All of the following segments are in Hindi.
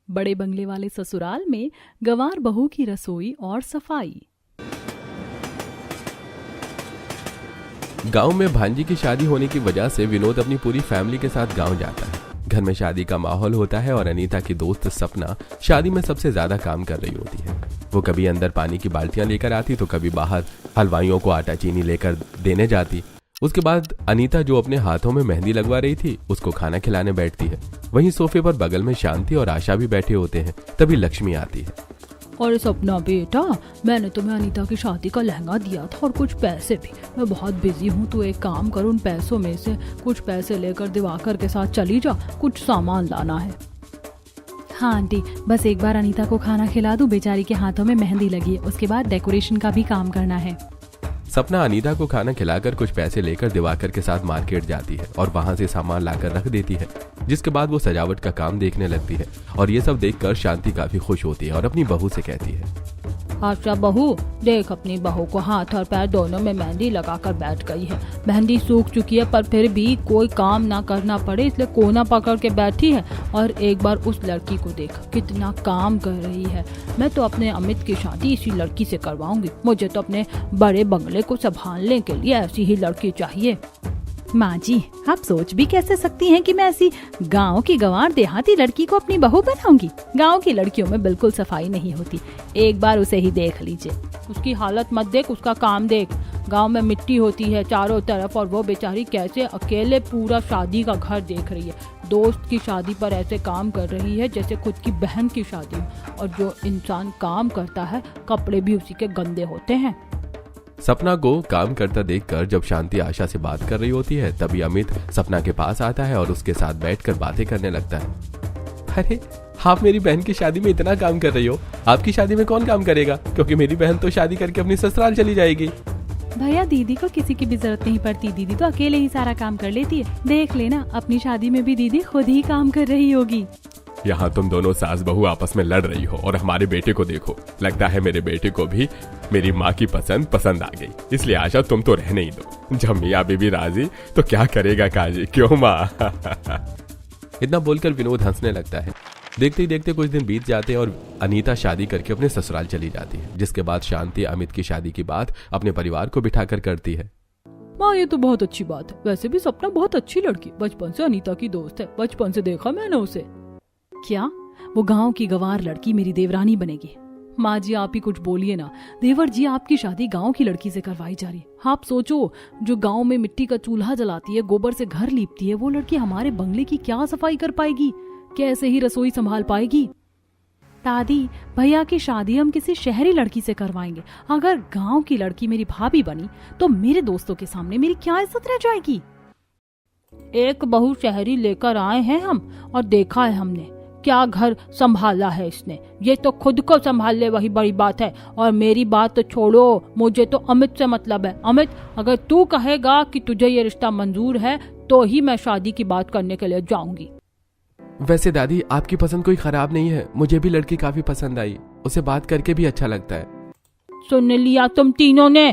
बड़े बंगले वाले ससुराल में गंवार बहू की रसोई और सफाई। गांव में भांजी की शादी होने की वजह से विनोद अपनी पूरी फैमिली के साथ गांव जाता है। घर में शादी का माहौल होता है और अनीता की दोस्त सपना शादी में सबसे ज्यादा काम कर रही होती है। वो कभी अंदर पानी की बाल्टियां लेकर आती तो कभी बाहर हलवाइयों को आटा चीनी लेकर देने जाती। उसके बाद अनीता जो अपने हाथों में मेहंदी लगवा रही थी उसको खाना खिलाने बैठती है। वहीं सोफे पर बगल में शांति और आशा भी बैठे होते हैं। तभी लक्ष्मी आती है। और सपना बेटा, मैंने तुम्हें अनीता की शादी का लहंगा दिया था और कुछ पैसे भी। मैं बहुत बिजी हूँ, तो एक काम कर, उन पैसों में से कुछ पैसे लेकर दिवाकर के साथ चली जा, कुछ सामान लाना है। हाँ आंटी, बस एक बार अनीता को खाना खिला दूं, बेचारी के हाथों में मेहंदी लगी है, उसके बाद डेकोरेशन का भी काम करना है। सपना अनीता को खाना खिलाकर कुछ पैसे लेकर दिवाकर के साथ मार्केट जाती है और वहां से सामान लाकर रख देती है। जिसके बाद वो सजावट का काम देखने लगती है और ये सब देखकर शांति काफी खुश होती है और अपनी बहू से कहती है, अच्छा बहू, देख अपनी बहू को हाथ और पैर दोनों में मेहंदी लगाकर बैठ गई है। मेहंदी सूख चुकी है पर फिर भी कोई काम ना करना पड़े इसलिए कोना पकड़ के बैठी है। और एक बार उस लड़की को देख, कितना काम कर रही है। मैं तो अपने अमित की शादी इसी लड़की से करवाऊंगी। मुझे तो अपने बड़े बंगले को संभालने के लिए ऐसी ही लड़की चाहिए। माँ जी, आप सोच भी कैसे सकती हैं कि मैं ऐसी गांव की गंवार देहाती लड़की को अपनी बहू बनाऊंगी। गांव की लड़कियों में बिल्कुल सफाई नहीं होती, एक बार उसे ही देख लीजिए। उसकी हालत मत देख, उसका काम देख। गांव में मिट्टी होती है चारों तरफ और वो बेचारी कैसे अकेले पूरा शादी का घर देख रही है। दोस्त की शादी पर ऐसे काम कर रही है जैसे खुद की बहन की शादी हो। और जो इंसान काम करता है, कपड़े भी उसी के गंदे होते हैं। सपना को काम करता देखकर जब शांति आशा से बात कर रही होती है तभी अमित सपना के पास आता है और उसके साथ बैठकर बातें करने लगता है। अरे, आप मेरी बहन की शादी में इतना काम कर रही हो, आपकी शादी में कौन काम करेगा? क्योंकि मेरी बहन तो शादी करके अपनी ससुराल चली जाएगी। भैया, दीदी को किसी की भी जरूरत नहीं पड़ती, दीदी तो अकेले ही सारा काम कर लेती है। देख लेना, अपनी शादी में भी दीदी खुद ही काम कर रही होगी। यहाँ तुम दोनों सास बहू आपस में लड़ रही हो और हमारे बेटे को देखो। लगता है मेरे बेटे को भी मेरी माँ की पसंद आ गई। इसलिए आशा तुम तो रहने ही दो। जब मियाँ बीबी राजी तो क्या करेगा काजी, क्यों माँ? इतना बोलकर विनोद हंसने लगता है। देखते ही देखते कुछ दिन बीत जाते हैं और अनीता शादी करके अपने ससुराल चली जाती है। जिसके बाद शांति अमित की शादी की बात अपने परिवार को बिठाकर करती है। माँ, ये तो बहुत अच्छी बात है। वैसे भी सपना बहुत अच्छी लड़की, बचपन से अनीता की दोस्त है। बचपन से देखा मैंने उसे। क्या वो गांव की गंवार लड़की मेरी देवरानी बनेगी? माँ जी, आप ही कुछ बोलिए ना। देवर जी, आपकी शादी गांव की लड़की से करवाई जा रही है। आप सोचो, जो गांव में मिट्टी का चूल्हा जलाती है, गोबर से घर लीपती है, वो लड़की हमारे बंगले की क्या सफाई कर पाएगी? कैसे ही रसोई संभाल पाएगी? दादी, भैया की शादी हम किसी शहरी लड़की से करवाएंगे। अगर गांव की लड़की मेरी भाभी बनी तो मेरे दोस्तों के सामने मेरी क्या इज्जत रह जाएगी? एक बहू शहरी लेकर आए हैं हम और देखा है हमने क्या घर संभाला है इसने। ये तो खुद को संभाल ले, वही बड़ी बात है। और मेरी बात तो छोड़ो, मुझे तो अमित से मतलब है। अमित, अगर तू कहेगा कि तुझे ये रिश्ता मंजूर है तो ही मैं शादी की बात करने के लिए जाऊंगी। वैसे दादी, आपकी पसंद कोई खराब नहीं है। मुझे भी लड़की काफी पसंद आई, उसे बात करके भी अच्छा लगता है। सुन लिया तुम तीनों ने?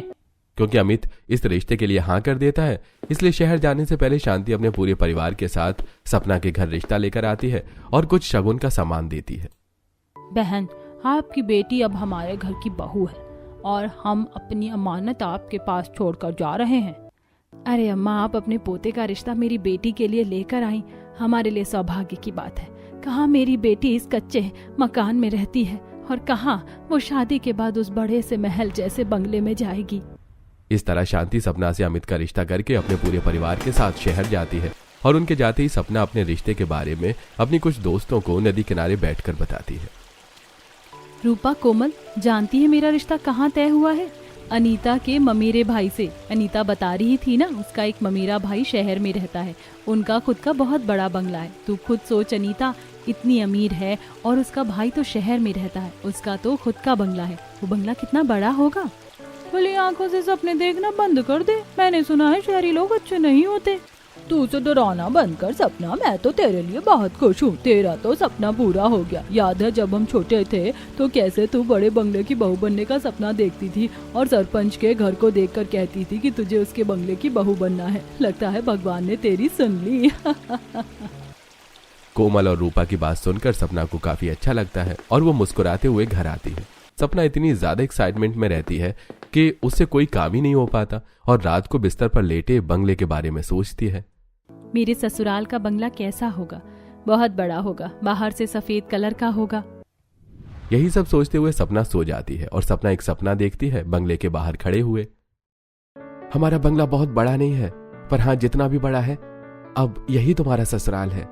क्योंकि अमित इस रिश्ते के लिए हाँ कर देता है, इसलिए शहर जाने से पहले शांति अपने पूरे परिवार के साथ सपना के घर रिश्ता लेकर आती है और कुछ शगुन का सामान देती है। बहन, आपकी बेटी अब हमारे घर की बहू है और हम अपनी अमानत आपके पास छोड़कर जा रहे हैं। अरे अम्मा, आप अपने पोते का रिश्ता मेरी बेटी के लिए लेकर आई, हमारे लिए सौभाग्य की बात है। कहाँ मेरी बेटी इस कच्चे मकान में रहती है और कहाँ वो शादी के बाद उस बड़े से महल जैसे बंगले में जाएगी। इस तरह शांति सपना से अमित का रिश्ता करके अपने पूरे परिवार के साथ शहर जाती है और उनके जाते ही सपना अपने रिश्ते के बारे में अपनी कुछ दोस्तों को नदी किनारे बैठकर बताती है। रूपा, कोमल, जानती है मेरा रिश्ता कहाँ तय हुआ है? अनीता के ममेरे भाई से। अनीता बता रही थी ना, उसका एक ममेरा भाई शहर में रहता है। उनका खुद का बहुत बड़ा बंगला है। तू खुद सोच अनीता, इतनी अमीर है और उसका भाई तो शहर में रहता है। उसका तो खुद का बंगला है। वो बंगला कितना बड़ा होगा? खुली आंखों से सपने देखना बंद कर दे। मैंने सुना है शहरी लोग अच्छे नहीं होते। तू उसे डराना बंद कर सपना, मैं तो तेरे लिए बहुत खुश हूँ। तेरा तो सपना पूरा हो गया। याद है जब हम छोटे थे तो कैसे तू बड़े बंगले की बहू बनने का सपना देखती थी और सरपंच के घर को देखकर कहती थी कि तुझे उसके बंगले की बहू बनना है। लगता है भगवान ने तेरी सुन ली। कोमल और रूपा की बात सुनकर सपना को काफी अच्छा लगता है और वो मुस्कुराते हुए घर आती है। सपना इतनी ज्यादा एक्साइटमेंट में रहती है कि उससे कोई काम ही नहीं हो पाता और रात को बिस्तर पर लेटे बंगले के बारे में सोचती है। मेरे ससुराल का बंगला कैसा होगा, बहुत बड़ा होगा, बाहर से सफेद कलर का होगा। यही सब सोचते हुए सपना सो जाती है और सपना एक सपना देखती है बंगले के बाहर खड़े हुए। हमारा बंगला बहुत बड़ा नहीं है, पर हाँ जितना भी बड़ा है अब यही तुम्हारा ससुराल है।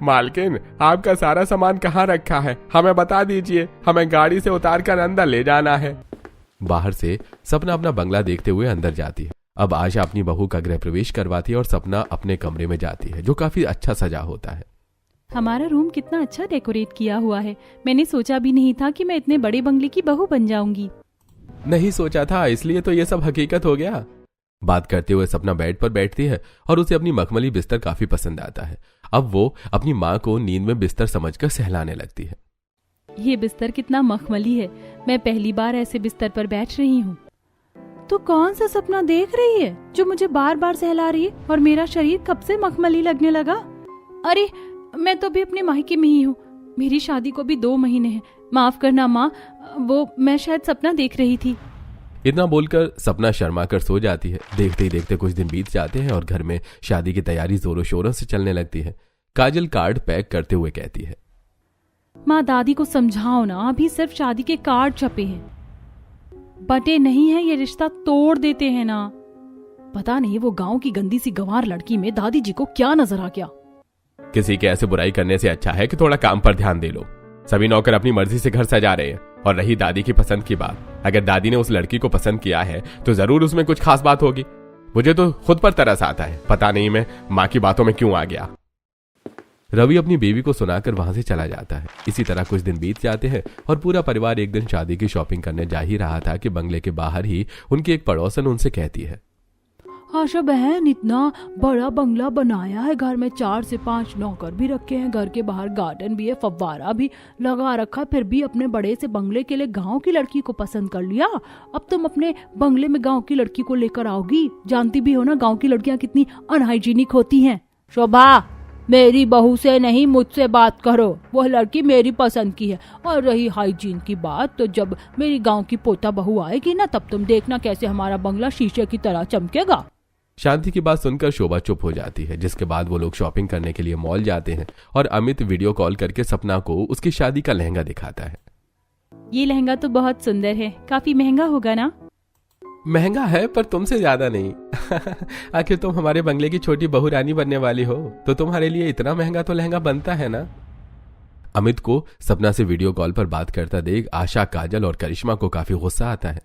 मालकिन, आपका सारा सामान कहाँ रखा है, हमें बता दीजिए, हमें गाड़ी से उतार कर अंदर ले जाना है। बाहर से सपना अपना बंगला देखते हुए अंदर जाती है। अब आशा अपनी बहू का गृह प्रवेश करवाती है और सपना अपने कमरे में जाती है जो काफी अच्छा सजा होता है। हमारा रूम कितना अच्छा डेकोरेट किया हुआ है, मैंने सोचा भी नहीं था कि मैं इतने बड़े बंगले की बहू बन जाऊंगी। नहीं सोचा था, इसलिए तो ये सब हकीकत हो गया। बात करते हुए सपना बेड पर बैठती है और उसे अपनी मखमली बिस्तर काफी पसंद आता है। अब वो अपनी माँ को नींद में बिस्तर समझकर सहलाने लगती है। ये बिस्तर कितना मखमली है, मैं पहली बार ऐसे बिस्तर पर बैठ रही हूँ। तो कौन सा सपना देख रही है जो मुझे बार बार सहला रही है और मेरा शरीर कब से मखमली लगने लगा? अरे मैं तो भी अपने मायके में ही हूँ, मेरी शादी को भी 2 महीने हैं। माफ करना माँ, वो मैं शायद सपना देख रही थी। इतना बोलकर सपना शर्मा कर सो जाती है। देखते ही देखते कुछ दिन बीत जाते हैं और घर में शादी की तैयारी जोरों शोरों से चलने लगती है। काजल कार्ड पैक करते हुए कहती है, माँ दादी को समझाओ ना, अभी सिर्फ शादी के कार्ड छपे हैं, बटे नहीं है, ये रिश्ता तोड़ देते हैं ना। पता नहीं वो गांव की गंदी सी गंवार लड़की में दादी जी को क्या नजर आ गया। किसी के ऐसे बुराई करने से अच्छा है कि थोड़ा काम पर ध्यान दे लो। सभी नौकर अपनी मर्जी से घर सजा रहे हैं। और रही दादी की पसंद की बात, अगर दादी ने उस लड़की को पसंद किया है तो जरूर उसमें कुछ खास बात होगी। मुझे तो खुद पर तरस आता है, पता नहीं मैं माँ की बातों में क्यों आ गया। रवि अपनी बीवी को सुनाकर वहां से चला जाता है। इसी तरह कुछ दिन बीत जाते हैं और पूरा परिवार एक दिन शादी की शॉपिंग करने जा ही रहा था कि बंगले के बाहर ही उनकी एक पड़ोसन उनसे कहती है, आशा बहन, इतना बड़ा बंगला बनाया है, घर में 4 से 5 नौकर भी रखे हैं, घर के बाहर गार्डन भी है, फव्वारा भी लगा रखा, फिर भी अपने बड़े से बंगले के लिए गांव की लड़की को पसंद कर लिया। अब तुम अपने बंगले में गांव की लड़की को लेकर आओगी, जानती भी हो ना गांव की लड़कियां कितनी अनहाइजीनिक होती हैं। शोभा, मेरी बहू से नहीं मुझसे बात करो, वह लड़की मेरी पसंद की है। और रही हाइजीन की बात, तो जब मेरी गांव की पोता बहू आएगी ना, तब तुम देखना कैसे हमारा बंगला शीशे की तरह चमकेगा। शांति की बात सुनकर शोभा चुप हो जाती है, जिसके बाद वो लोग शॉपिंग करने के लिए मॉल जाते हैं और अमित वीडियो कॉल करके सपना को उसकी शादी का लहंगा दिखाता है। ये लहंगा तो बहुत सुंदर है, काफी महंगा होगा ना? महंगा है पर तुमसे ज्यादा नहीं। आखिर तुम हमारे बंगले की छोटी बहू रानी बनने वाली हो, तो तुम्हारे लिए इतना महंगा तो लहंगा बनता है ना। अमित को सपना से वीडियो कॉल पर बात करता देख आशा, काजल और करिश्मा को काफी गुस्सा आता है।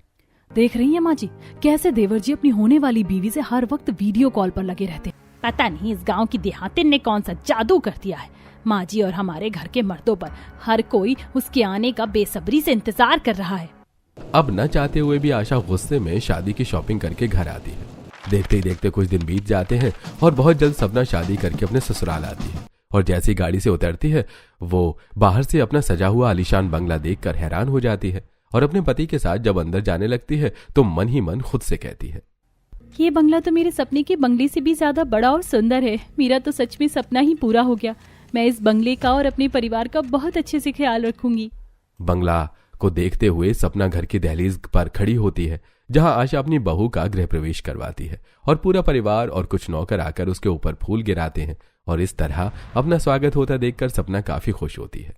देख रही है माँ जी, कैसे देवर जी अपनी होने वाली बीवी से हर वक्त वीडियो कॉल पर लगे रहते। पता नहीं इस गांव की देहातिन ने कौन सा जादू कर दिया है। माँ जी और हमारे घर के मर्दों पर हर कोई उसके आने का बेसब्री से इंतजार कर रहा है। अब न चाहते हुए भी आशा गुस्से में शादी की शॉपिंग करके घर आती है। देखते ही देखते कुछ दिन बीत जाते हैं और बहुत जल्द सपना शादी करके अपने ससुराल आती है। और जैसी गाड़ी से उतरती है, वो बाहर से अपना सजा हुआ आलीशान बंगला देखकर हैरान हो जाती है और अपने पति के साथ जब अंदर जाने लगती है तो मन ही मन खुद से कहती है, ये बंगला तो मेरे सपने के बंगले से भी ज्यादा बड़ा और सुंदर है। मेरा तो सच में सपना ही पूरा हो गया। मैं इस बंगले का और अपने परिवार का बहुत अच्छे से ख्याल रखूंगी। बंगला को देखते हुए सपना घर की दहलीज पर खड़ी होती है, जहां आशा अपनी बहू का गृह प्रवेश करवाती है और पूरा परिवार और कुछ नौकर आकर उसके ऊपर फूल गिराते हैं और इस तरह अपना स्वागत होता देखकर सपना काफी खुश होती है।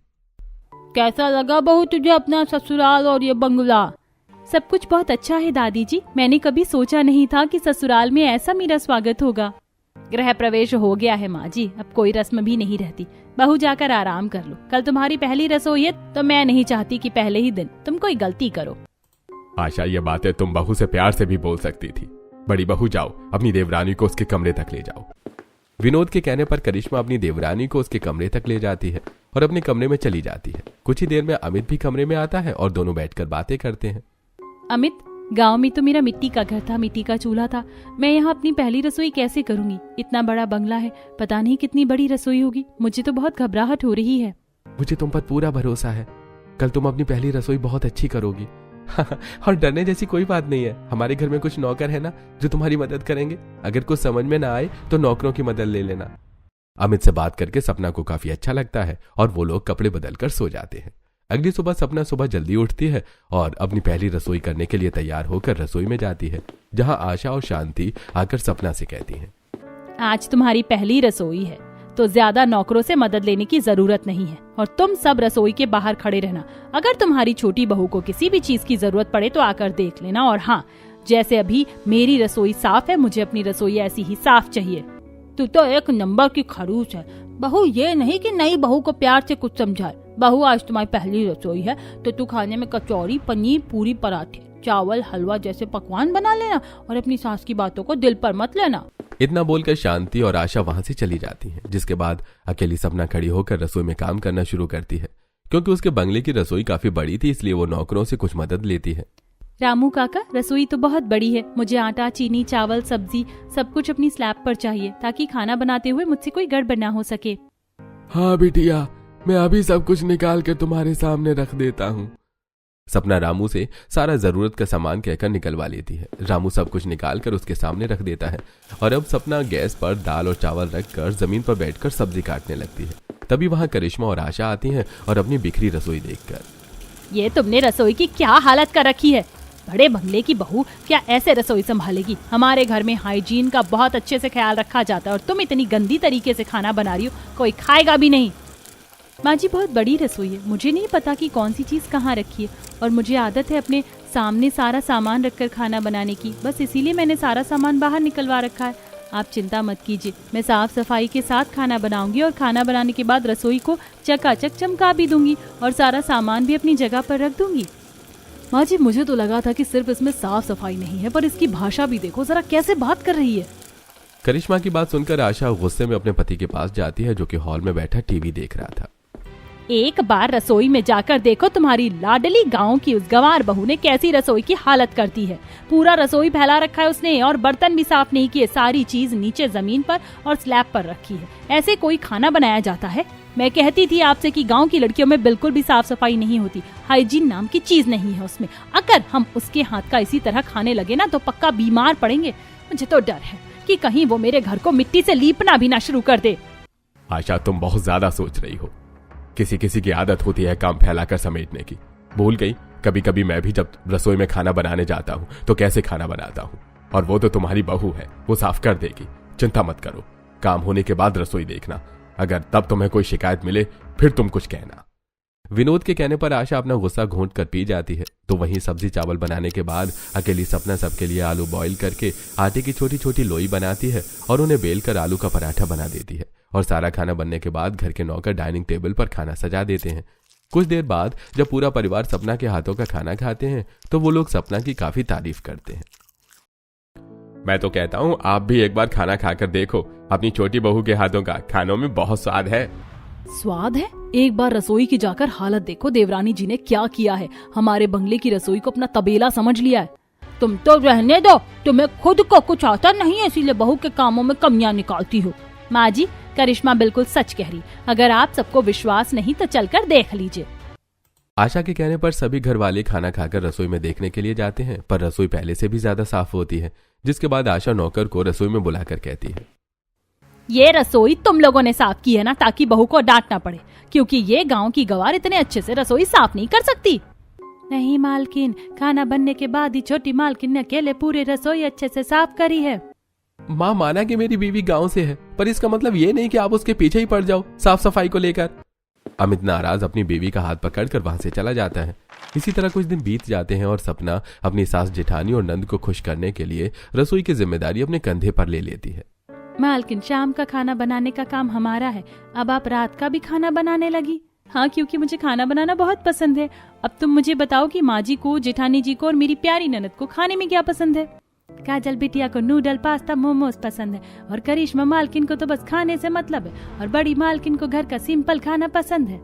कैसा लगा बहू तुझे अपना ससुराल और ये बंगला? सब कुछ बहुत अच्छा है दादी जी, मैंने कभी सोचा नहीं था कि ससुराल में ऐसा मेरा स्वागत होगा। गृह प्रवेश हो गया है माँ जी, अब कोई रस्म भी नहीं रहती। बहू जाकर आराम कर लो, कल तुम्हारी पहली रसोई है तो मैं नहीं चाहती कि पहले ही दिन तुम कोई गलती करो। आशा, ये बातें तुम बहू से प्यार से भी बोल सकती थी। बड़ी बहू, जाओ अपनी देवरानी को उसके कमरे तक ले जाओ। विनोद के कहने पर करिश्मा अपनी देवरानी को उसके कमरे तक ले जाती है और अपने कमरे में चली जाती है। कुछ ही देर में अमित भी कमरे में आता है और दोनों बैठकर बातें करते हैं। अमित, गांव में तो मेरा मिट्टी का घर था, मिट्टी का चूल्हा था, मैं यहाँ अपनी पहली रसोई कैसे करूंगी? इतना बड़ा बंगला है, पता नहीं कितनी बड़ी रसोई होगी। मुझे तो बहुत घबराहट हो रही है। मुझे तुम पर पूरा भरोसा है, कल तुम अपनी पहली रसोई बहुत अच्छी करोगी। और डरने जैसी कोई बात नहीं है, हमारे घर में कुछ नौकर है ना जो तुम्हारी मदद करेंगे। अगर कुछ समझ में ना आए तो नौकरों की मदद ले लेना। अमित से बात करके सपना को काफी अच्छा लगता है और वो लोग कपड़े बदलकर सो जाते हैं। अगली सुबह सपना सुबह जल्दी उठती है और अपनी पहली रसोई करने के लिए तैयार होकर रसोई में जाती है, जहां आशा और शांति आकर सपना से कहती हैं, आज तुम्हारी पहली रसोई है तो ज्यादा नौकरों से मदद लेने की जरूरत नहीं है और तुम सब रसोई के बाहर खड़े रहना। अगर तुम्हारी छोटी बहू को किसी भी चीज की जरूरत पड़े तो आकर देख लेना। और हाँ, जैसे अभी मेरी रसोई साफ है, मुझे अपनी रसोई ऐसी ही साफ चाहिए। तू तो एक नंबर की खड़ूस है बहू, ये नहीं कि नई बहू को प्यार से कुछ समझाए। बहू, आज तुम्हारी पहली रसोई है तो तू खाने में कचौरी, पनीर, पूरी, पराठे, चावल, हलवा जैसे पकवान बना लेना और अपनी सास की बातों को दिल पर मत लेना। इतना बोलकर शांति और आशा वहां से चली जाती हैं, जिसके बाद अकेली सपना खड़ी होकर रसोई में काम करना शुरू करती है। क्योंकि उसके बंगले की रसोई काफी बड़ी थी, इसलिए वो नौकरों से कुछ मदद लेती है। रामू काका, रसोई तो बहुत बड़ी है, मुझे आटा, चीनी, चावल, सब्जी सब कुछ अपनी स्लैब पर चाहिए ताकि खाना बनाते हुए मुझसे कोई गड़बड़ ना हो सके। हाँ बिटिया, मैं अभी सब कुछ निकाल के तुम्हारे सामने रख देता हूँ। सपना रामू से सारा जरूरत का सामान कहकर निकलवा लेती है। रामू सब कुछ निकाल कर उसके सामने रख देता है और अब सपना गैस पर दाल और चावल रखकर जमीन पर बैठकर सब्जी काटने लगती है। तभी वहां करिश्मा और आशा आती हैं और अपनी बिखरी रसोई देखकर, ये तुमने रसोई की क्या हालत कर रखी है? बड़े बंगले की बहू क्या ऐसे रसोई संभालेगी? हमारे घर में हाइजीन का बहुत अच्छे से ख्याल रखा जाता है और तुम इतनी गंदी तरीके से खाना बना रही हो, कोई खाएगा भी नहीं। माँ जी, बहुत बड़ी रसोई है, मुझे नहीं पता कि कौन सी चीज कहाँ रखी है और मुझे आदत है अपने सामने सारा सामान रखकर खाना बनाने की, बस इसीलिए मैंने सारा सामान बाहर निकलवा रखा है। आप चिंता मत कीजिए, मैं साफ सफाई के साथ खाना बनाऊंगी और खाना बनाने के बाद रसोई को चकाचक चमका भी दूंगी और सारा सामान भी अपनी जगह पर रख दूंगी। माँ जी, मुझे तो लगा था कि सिर्फ इसमें साफ सफाई नहीं है, पर इसकी भाषा भी देखो जरा, कैसे बात कर रही है। करिश्मा की बात सुनकर आशा गुस्से में अपने पति के पास जाती है, जो कि हॉल में बैठा टीवी देख रहा था। एक बार रसोई में जाकर देखो, तुम्हारी लाडली गांव की उस गंवार बहू ने कैसी रसोई की हालत कर दी है। पूरा रसोई फैला रखा है उसने और बर्तन भी साफ नहीं किए, सारी चीज नीचे जमीन पर और स्लैब पर रखी है। ऐसे कोई खाना बनाया जाता है? मैं कहती थी आपसे कि गांव की लड़कियों में बिल्कुल भी साफ सफाई नहीं होती, हाइजीन नाम की चीज नहीं है उसमें। अगर हम उसके हाथ का इसी तरह खाने लगे ना तो पक्का बीमार पड़ेंगे। मुझे तो डर है कि कहीं वो मेरे घर को मिट्टी से लीपना भी ना शुरू कर दे। आशा, तुम बहुत ज्यादा सोच रही हो। किसी किसी की आदत होती है काम फैलाकर समेटने की। भूल गई, कभी कभी मैं भी जब रसोई में खाना बनाने जाता हूँ तो कैसे खाना बनाता हूँ, और वो तो तुम्हारी बहू है, वो साफ कर देगी। चिंता मत करो, काम होने के बाद रसोई देखना, अगर तब तुम्हें कोई शिकायत मिले फिर तुम कुछ कहना। विनोद के कहने पर आशा अपना गुस्सा घोंट कर पी जाती है। तो वहीं सब्जी चावल बनाने के बाद अकेली सपना सबके लिए आलू बॉईल करके आटे की छोटी छोटी लोई बनाती है और उन्हें बेलकर आलू का पराठा बना देती है। और सारा खाना बनने के बाद घर के नौकर डाइनिंग टेबल पर खाना सजा देते हैं। कुछ देर बाद जब पूरा परिवार सपना के हाथों का खाना खाते हैं तो वो लोग सपना की काफी तारीफ करते हैं। मैं तो कहता हूँ आप भी एक बार खाना खाकर देखो, अपनी छोटी बहू के हाथों का, खानों में बहुत स्वाद है। स्वाद है? एक बार रसोई की जाकर हालत देखो, देवरानी जी ने क्या किया है। हमारे बंगले की रसोई को अपना तबेला समझ लिया है। तुम तो रहने दो, तुम्हें खुद को कुछ आता नहीं है इसीलिए बहू के कामों में कमियां निकालती हो। माँ जी, करिश्मा बिल्कुल सच कह रही, अगर आप सबको विश्वास नहीं तो चलकर देख लीजिए। आशा के कहने पर सभी घर वाले खाना खाकर रसोई में देखने के लिए जाते हैं, पर रसोई पहले से भी ज्यादा साफ होती है। जिसके बाद आशा नौकर को रसोई में बुलाकर कहती है, ये रसोई तुम लोगों ने साफ की है ना, ताकि बहू को डांटना पड़े, क्योंकि ये गांव की गवार इतने अच्छे से रसोई साफ नहीं कर सकती। नहीं मालकिन, खाना बनने के बाद ही छोटी मालकिन ने अकेले पूरी रसोई अच्छे से साफ करी है। माँ, माना कि मेरी बीवी गांव से है, पर इसका मतलब ये नहीं कि आप उसके पीछे ही पड़ जाओ साफ सफाई को लेकर। अमित नाराज अपनी बीवी का हाथ पकड़कर वहां से चला जाता है। इसी तरह कुछ दिन बीत जाते हैं और सपना अपनी सास जेठानी और नंद को खुश करने के लिए रसोई की जिम्मेदारी अपने कंधे पर ले लेती है। मालकिन, शाम का खाना बनाने का काम हमारा है, अब आप रात का भी खाना बनाने लगी? हाँ, क्योंकि मुझे खाना बनाना बहुत पसंद है। अब तुम मुझे बताओ कि माँ जी को, जेठानी जी को और मेरी प्यारी ननद को खाने में क्या पसंद है? काजल बिटिया को नूडल, पास्ता, मोमोज पसंद है और करिश्मा मालकिन को तो बस खाने से मतलब है और बड़ी मालकिन को घर का सिंपल खाना पसंद है।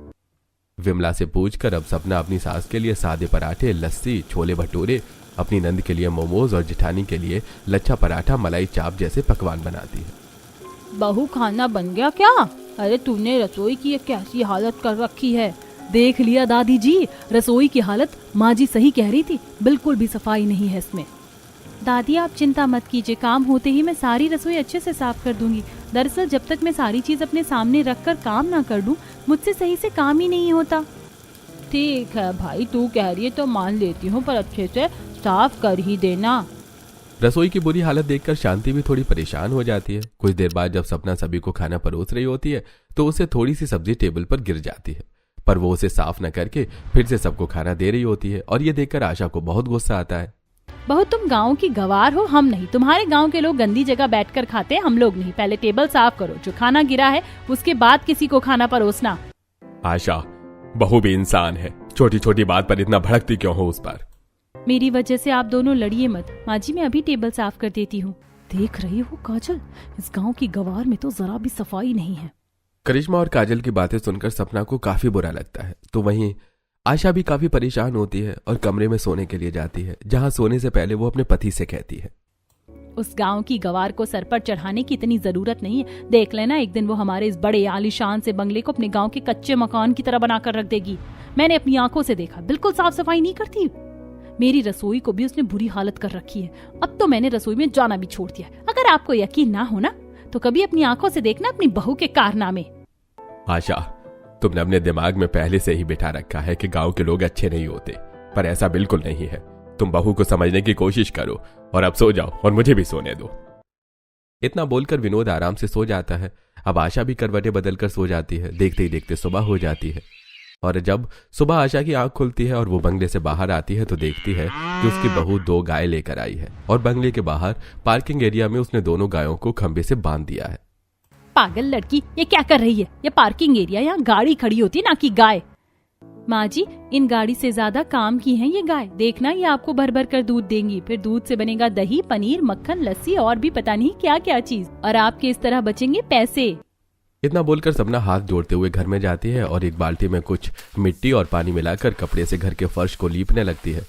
विमला से पूछकर अब सपना अपनी सास के लिए सादे पराठे, लस्सी, छोले भटूरे, अपनी नंद के लिए मोमोज और जेठानी के लिए लच्छा पराठा, मलाई चाप जैसे पकवान बनाती है। बहू, खाना बन गया क्या? अरे तूने रसोई की कैसी हालत कर रखी है। देख लिया दादी जी, रसोई की हालत माँ जी सही कह रही थी, बिल्कुल भी सफाई नहीं है इसमें। दादी आप चिंता मत कीजिए, काम होते ही मैं सारी रसोई अच्छे से साफ कर दूंगी। दरअसल जब तक मैं सारी चीज अपने सामने रख कर काम ना कर दूं, मुझसे सही से काम ही नहीं होता। ठीक है भाई, तू कह रही है तो मान लेती हूँ, पर अच्छे से साफ कर ही देना। रसोई की बुरी हालत देखकर शांति भी थोड़ी परेशान हो जाती है। कुछ देर बाद जब सपना सभी को खाना परोस रही होती है तो उसे थोड़ी सी सब्जी टेबल पर गिर जाती है, पर वो उसे साफ न करके फिर से सबको खाना दे रही होती है और ये देखकर आशा को बहुत गुस्सा आता है। बहू तुम गांव की गवार हो, हम नहीं। तुम्हारे गांव के लोग गंदी जगह बैठकर खाते हैं, हम लोग नहीं। पहले टेबल साफ करो, जो खाना गिरा है उसके बाद किसी को खाना परोसना। आशा, बहू भी इंसान है, छोटी छोटी बात पर इतना भड़कती क्यों हो उस पर? मेरी वजह से आप दोनों लड़िए मत। माँ जी मैं अभी टेबल साफ कर देती हूँ। देख रही हो काजल, इस गांव की गवार में तो जरा भी सफाई नहीं है। करिश्मा और काजल की बातें सुनकर सपना को काफी बुरा लगता है, तो वहीं आशा भी काफी परेशान होती है और कमरे में सोने के लिए जाती है, जहां सोने से पहले वो अपने पति से कहती है, उस गांव की गवार को सर पर चढ़ाने की इतनी जरूरत नहीं है। देख लेना, एक दिन वो हमारे इस बड़े आलीशान से बंगले को अपने गांव के कच्चे मकान की तरह बनाकर रख देगी। मैंने अपनी आंखों से देखा, बिल्कुल साफ सफाई नहीं करती। मेरी रसोई को भी उसने बुरी हालत कर रखी है। अब तो मैंने रसोई में जाना भी छोड़ दिया। अगर आपको यकीन ना हो ना, तो कभी अपनी आंखों से देखना अपनी बहू के कारनामे। आशा, तुमने अपने दिमाग में पहले से ही बिठा रखा है कि गांव के लोग अच्छे नहीं होते, पर ऐसा बिल्कुल नहीं है। तुम बहू को समझने की कोशिश करो और अब सो जाओ और मुझे भी सोने दो। इतना बोलकर विनोद आराम से सो जाता है। अब आशा भी करवटें बदलकर सो जाती है। देखते ही देखते सुबह हो जाती है और जब सुबह आशा की आंख खुलती है और वो बंगले से बाहर आती है तो देखती है कि उसकी बहू 2 गाय लेकर आई है और बंगले के बाहर पार्किंग एरिया में उसने दोनों गायों को खंबे से बांध दिया है। पागल लड़की, ये क्या कर रही है? ये पार्किंग एरिया, यहाँ गाड़ी खड़ी होती ना कि गाय। माँ जी, इन गाड़ी से ज्यादा काम की हैं ये गाय। देखना, ये आपको भर भर कर दूध देंगी, फिर दूध से बनेगा दही, पनीर, मक्खन, लस्सी और भी पता नहीं क्या क्या चीज, और आपके इस तरह बचेंगे पैसे। इतना बोलकर सपना हाथ जोड़ते हुए घर में जाती है और एक बाल्टी में कुछ मिट्टी और पानी मिलाकर कपड़े से घर के फर्श को लीपने लगती है।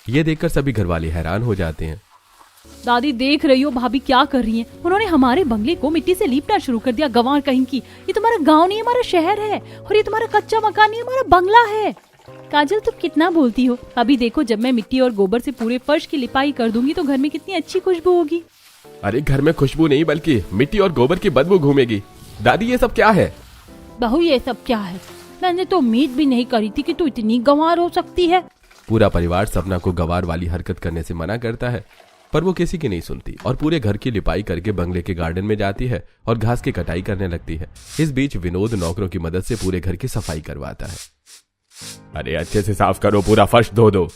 ये देखकर सभी घरवाले हैरान हो जाते हैं। दादी देख रही हो भाभी क्या कर रही हैं? उन्होंने हमारे बंगले को मिट्टी से लीपना शुरू कर दिया। गंवार कहीं की, ये तुम्हारा गांव नहीं हमारा शहर है, और ये तुम्हारा कच्चा मकान नहीं हमारा बंगला है। काजल तुम कितना बोलती हो? अभी देखो, जब मैं मिट्टी और गोबर से पूरे फर्श की लिपाई कर दूंगी तो घर में कितनी अच्छी खुशबू होगी। अरे घर में खुशबू नहीं बल्कि मिट्टी और गोबर की बदबू घूमेगी। दादी ये सब क्या है? बहू ये सब क्या है? मैंने तो उम्मीद भी नहीं करी थी कि तू इतनी गंवार हो सकती है। पूरा परिवार सपना को गंवार वाली हरकत करने से मना करता है, पर वो किसी की नहीं सुनती और पूरे घर की लिपाई करके बंगले के गार्डन में जाती है और घास की कटाई करने लगती है। इस बीच विनोद नौकरों की मदद से पूरे घर की सफाई करवाता है। अरे अच्छे से साफ करो, पूरा फर्श धो दो।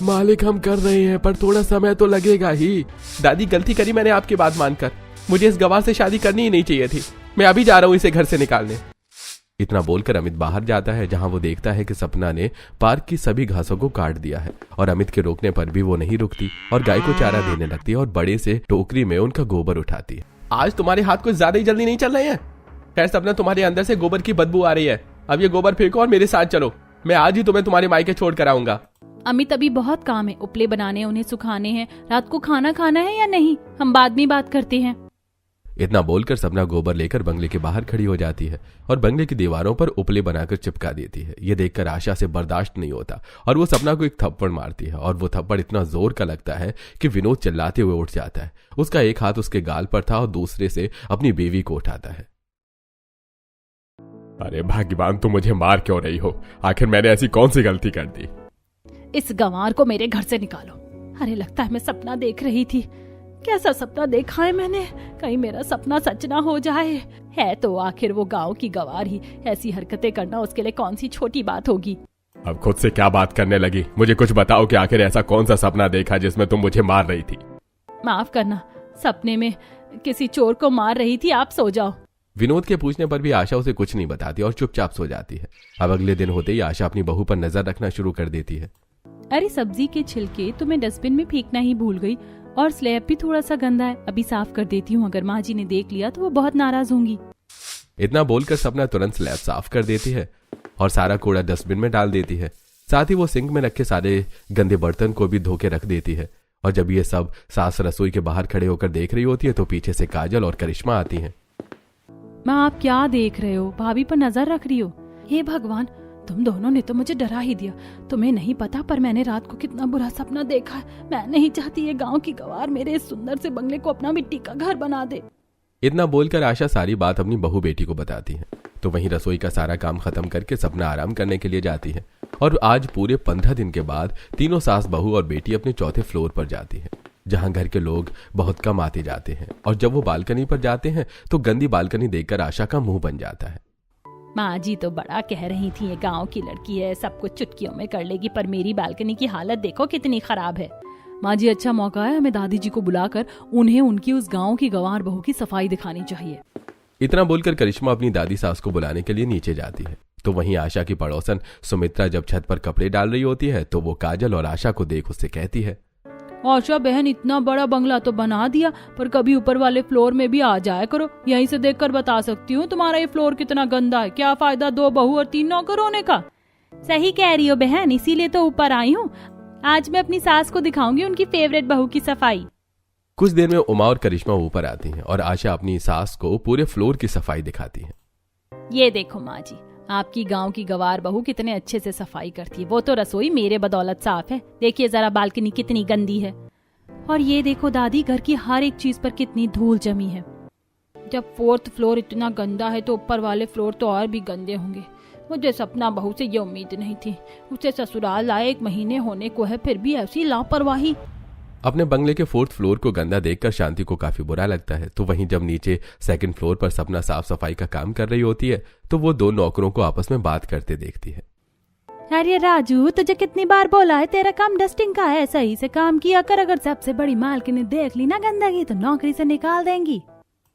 मालिक हम कर रहे हैं, पर थोड़ा समय तो लगेगा ही। दादी गलती करी मैंने आपकी बात मानकर, मुझे इस गवार से शादी करनी ही नहीं चाहिए थी। मैं अभी जा रहा हूँ इसे घर से निकालने। इतना बोलकर अमित बाहर जाता है, जहां वो देखता है कि सपना ने पार्क की सभी घासों को काट दिया है और अमित के रोकने पर भी वो नहीं रुकती और गाय को चारा देने लगती है और बड़े से टोकरी में उनका गोबर उठाती है। आज तुम्हारे हाथ कुछ ज्यादा ही जल्दी नहीं चल रहे हैं? खैर सपना, तुम्हारे अंदर से गोबर की बदबू आ रही है। अब ये गोबर फेंको और मेरे साथ चलो। मैं आज ही तुम्हें तुम्हारे मायके छोड़ कर आऊंगा। अमित अभी बहुत काम है, उपले बनाने, उन्हें सुखाने हैं, रात को खाना खाना है या नहीं, हम बाद में बात करते हैं। इतना बोलकर सपना गोबर लेकर बंगले के बाहर खड़ी हो जाती है और बंगले की दीवारों पर उपले बनाकर चिपका देती है। ये देखकर आशा से बर्दाश्त नहीं होता और वो सपना को एक थप्पड़ मारती है और वो थप्पड़ इतना जोर का लगता है कि विनोद चिल्लाते हुए उठ जाता है। उसका एक हाथ उसके गाल पर था और दूसरे से अपनी बीवी को उठाता है। अरे भाग्यवान, तुम मुझे मार क्यों रही हो? आखिर मैंने ऐसी कौन सी गलती कर दी? इस गंवार को मेरे घर से निकालो। अरे लगता है मैं सपना देख रही थी। कैसा सपना देखा है मैंने? कहीं मेरा सपना सच ना हो जाए। है तो आखिर वो गांव की गवार ही, ऐसी हरकतें करना उसके लिए कौन सी छोटी बात होगी। अब खुद से क्या बात करने लगी? मुझे कुछ बताओ कि आखिर ऐसा कौन सा सपना देखा जिसमें तुम मुझे मार रही थी? माफ करना, सपने में किसी चोर को मार रही थी। आप सो जाओ। विनोद के पूछने पर भी आशा उसे कुछ नहीं बताती और चुपचाप सो जाती है। अब अगले दिन होते ही आशा अपनी बहू पर नजर रखना शुरू कर देती है। अरे सब्जी के छिलके तो मैं डस्टबिन में फेंकना ही भूल गई, और स्लैब भी थोड़ा सा गंदा है, अभी साफ कर देती हूँ। अगर माँ जी ने देख लिया तो वो बहुत नाराज होंगी। इतना बोलकर सपना तुरंत स्लैब साफ कर देती है और सारा कूड़ा डस्टबिन में डाल देती है। साथ ही वो सिंक में रखे सारे गंदे बर्तन को भी धो के रख देती है। और जब ये सब सास रसोई के बाहर खड़े होकर देख रही होती है तो पीछे से काजल और करिश्मा आती हैं। माँ आप क्या देख रहे हो? भाभी पर नजर रख रही हो? हे भगवान, तुम दोनों ने तो मुझे डरा ही दिया। तुम्हें नहीं पता पर मैंने रात को कितना बुरा सपना देखा है। मैं नहीं चाहती ये गांव की गवार मेरे इस सुंदर से बंगले को अपना मिट्टी का घर बना दे। इतना बोलकर आशा सारी बात अपनी बहू बेटी को बताती है। तो वहीं रसोई का सारा काम खत्म करके सपना आराम करने के लिए जाती है। और आज पूरे 15 दिन के बाद तीनों सास बहू और बेटी अपने चौथे फ्लोर पर जाती है, जहां घर के लोग बहुत कम आते जाते हैं। और जब वो बालकनी पर जाते हैं तो गंदी बालकनी देखकर आशा का मुंह बन जाता है। माँ जी तो बड़ा कह रही थी ये गांव की लड़की है, सब कुछ चुटकियों में कर लेगी, पर मेरी बालकनी की हालत देखो कितनी खराब है। माँ जी अच्छा मौका है, हमें दादी जी को बुलाकर उन्हें उनकी उस गांव की गंवार बहू की सफाई दिखानी चाहिए। इतना बोलकर करिश्मा अपनी दादी सास को बुलाने के लिए नीचे जाती है। तो वहीं आशा की पड़ोसन सुमित्रा जब छत पर कपड़े डाल रही होती है तो वो काजल और आशा को देख उससे कहती है, आशा बहन इतना बड़ा बंगला तो बना दिया, पर कभी ऊपर वाले फ्लोर में भी आ जाया करो। यहीं से देखकर बता सकती हूँ तुम्हारा ये फ्लोर कितना गंदा है। क्या फायदा 2 बहू और 3 नौकर होने का। सही कह रही हो बहन, इसीलिए तो ऊपर आई हूँ। आज मैं अपनी सास को दिखाऊंगी उनकी फेवरेट बहू की सफाई। कुछ देर में उमा और करिश्मा ऊपर आती हैं और आशा अपनी सास को पूरे फ्लोर की सफाई दिखाती है। ये देखो माँ जी, आपकी गांव की गवार बहू कितने अच्छे से सफाई करती है। वो तो रसोई मेरे बदौलत साफ है। देखिए जरा बालकनी कितनी गंदी है। और ये देखो दादी, घर की हर एक चीज पर कितनी धूल जमी है। जब 4th फ्लोर इतना गंदा है तो ऊपर वाले फ्लोर तो और भी गंदे होंगे। मुझे सपना बहू से ये उम्मीद नहीं थी। उसे ससुराल आए 1 महीने होने को है, फिर भी ऐसी लापरवाही। अपने बंगले के 4th फ्लोर को गंदा देखकर शांति को काफी बुरा लगता है। तो वहीं जब नीचे 2nd फ्लोर पर सपना साफ सफाई का काम कर रही होती है तो वो 2 नौकरों को आपस में बात करते देखती है। अरे राजू, तुझे कितनी बार बोला है तेरा काम डस्टिंग का है, सही से काम किया कर। अगर सबसे बड़ी मालकिन ने देख ली ना गंदगी तो नौकरी से निकाल देंगी।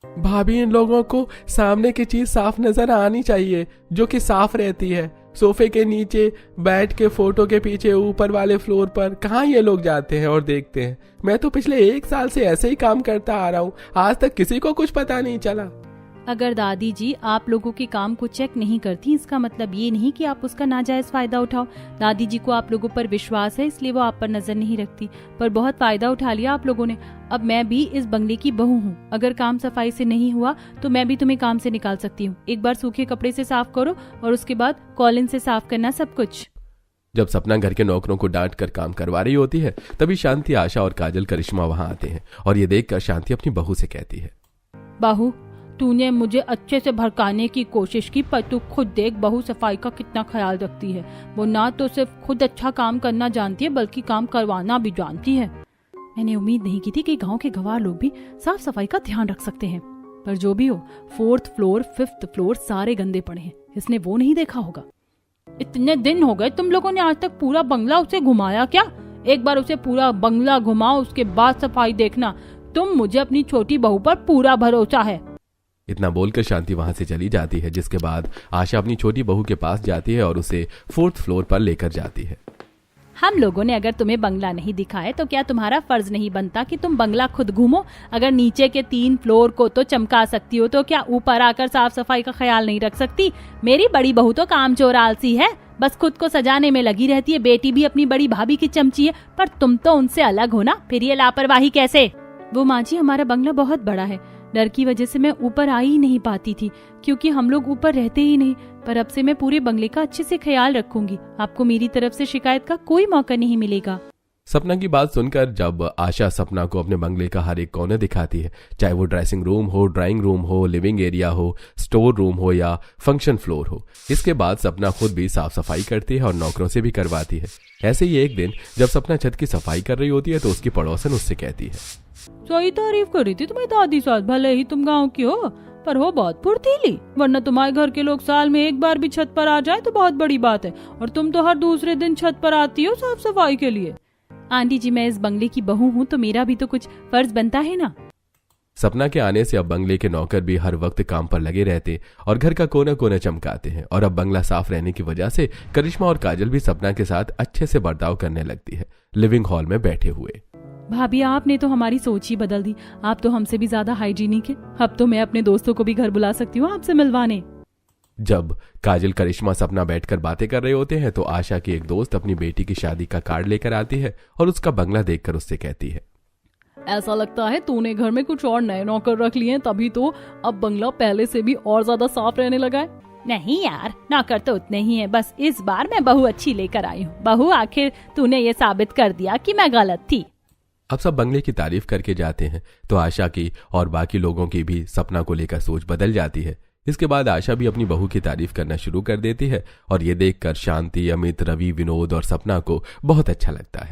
भाभी, इन लोगों को सामने की चीज साफ नजर आनी चाहिए जो कि साफ रहती है। सोफे के नीचे बैठ के फोटो के पीछे ऊपर वाले फ्लोर पर कहाँ ये लोग जाते हैं और देखते हैं। मैं तो पिछले 1 साल से ऐसे ही काम करता आ रहा हूँ, आज तक किसी को कुछ पता नहीं चला। अगर दादी जी आप लोगों के काम को चेक नहीं करती, इसका मतलब ये नहीं कि आप उसका नाजायज फायदा उठाओ। दादी जी को आप लोगों पर विश्वास है, इसलिए वो आप पर नजर नहीं रखती, पर बहुत फायदा उठा लिया आप लोगों ने। अब मैं भी इस बंगले की बहू हूँ। अगर काम सफाई से नहीं हुआ तो मैं भी तुम्हें काम से निकाल सकती हूँ। एक बार सूखे कपड़े से साफ करो और उसके बाद कॉलिन से साफ करना सब कुछ। जब सपना घर के नौकरों को डांट कर काम करवा रही होती है तभी शांति, आशा और काजल, करिश्मा वहां आते हैं। और ये देखकर शांति अपनी बहू से कहती है, बहू तूने मुझे अच्छे से भड़काने की कोशिश की, पर तू खुद देख बहू सफाई का कितना ख्याल रखती है। वो ना तो सिर्फ खुद अच्छा काम करना जानती है बल्कि काम करवाना भी जानती है। मैंने उम्मीद नहीं की थी कि गांव के गवार लोग भी साफ सफाई का ध्यान रख सकते हैं, पर जो भी हो 4th फ्लोर 5th फ्लोर सारे गंदे पड़े हैं। इसने वो नहीं देखा होगा। इतने दिन हो गए तुम लोगों ने आज तक पूरा बंगला उसे घुमाया क्या? एक बार उसे पूरा बंगला घुमाओ, उसके बाद सफाई देखना। तुम मुझे अपनी छोटी बहू पर पूरा भरोसा है। इतना बोलकर शांति वहां से चली जाती है, जिसके बाद आशा अपनी छोटी बहू के पास जाती है और उसे 4th फ्लोर पर लेकर जाती है। हम लोगों ने अगर तुम्हें बंगला नहीं दिखाया तो क्या तुम्हारा फर्ज नहीं बनता कि तुम बंगला खुद घूमो? अगर नीचे के 3 फ्लोर को तो चमका सकती हो तो क्या ऊपर आकर साफ सफाई का ख्याल नहीं रख सकती? मेरी बड़ी बहू तो कामचोर आलसी है, बस खुद को सजाने में लगी रहती है। बेटी भी अपनी बड़ी भाभी की चमची है, पर तुम तो उनसे अलग हो ना, फिर ये लापरवाही कैसे? वो माँ जी, हमारा बंगला बहुत बड़ा है। डर की वजह से मैं ऊपर आ ही नहीं पाती थी, क्योंकि हम लोग ऊपर रहते ही नहीं। पर अब से मैं पूरे बंगले का अच्छे से ख्याल रखूंगी। आपको मेरी तरफ से शिकायत का कोई मौका नहीं मिलेगा। सपना की बात सुनकर जब आशा सपना को अपने बंगले का हर एक कोना दिखाती है, चाहे वो ड्रेसिंग रूम हो, ड्राइंग रूम हो, लिविंग एरिया हो, स्टोर रूम हो या फंक्शन फ्लोर हो, इसके बाद सपना खुद भी साफ सफाई करती है और नौकरों से भी करवाती है। ऐसे ही एक दिन जब सपना छत की सफाई कर रही होती है तो उसकी पड़ोसन उससे कहती है, सही तारीफ कर रही थी तुम्हारी दादी सास, भले ही तुम गाँव की हो पर हो बहुत फुर्तीली, वरना तुम्हारे घर के लोग साल में एक बार भी छत पर आ जाए तो बहुत बड़ी बात है, और तुम तो हर दूसरे दिन छत पर आती हो साफ सफाई के लिए। आंटी जी, मैं इस बंगले की बहू हूँ तो मेरा भी तो कुछ फर्ज बनता है ना। सपना के आने से अब बंगले के नौकर भी हर वक्त काम पर लगे रहते और घर का कोना कोना चमकाते हैं। और अब बंगला साफ रहने की वजह से करिश्मा और काजल भी सपना के साथ अच्छे से बर्ताव करने लगती है, लिविंग हॉल में बैठे हुए। भाभी, आपने तो हमारी सोच ही बदल दी। आप तो हमसे भी ज्यादा हाइजीनिक है। अब तो मैं अपने दोस्तों को भी घर बुला सकती हूँ आपसे मिलवाने। जब काजल, करिश्मा, सपना बैठकर बातें कर रहे होते हैं तो आशा की एक दोस्त अपनी बेटी की शादी का कार्ड लेकर आती है और उसका बंगला देखकर उससे कहती है, ऐसा लगता है तूने घर में कुछ और नए नौकर रख लिए हैं, तभी तो अब बंगला पहले से भी और ज्यादा साफ रहने लगा है। नहीं यार, नौकर तो उतने ही हैं, बस इस बार मैं बहू अच्छी लेकर आई हूँ। बहू, आखिर तूने ये साबित कर दिया कि मैं गलत थी। अब सब बंगले की तारीफ करके जाते हैं तो आशा की और बाकी लोगों की भी सपना को लेकर सोच बदल जाती है। इसके बाद आशा भी अपनी बहू की तारीफ करना शुरू कर देती है और ये देखकर शांति, अमित, रवि, विनोद और सपना को बहुत अच्छा लगता है।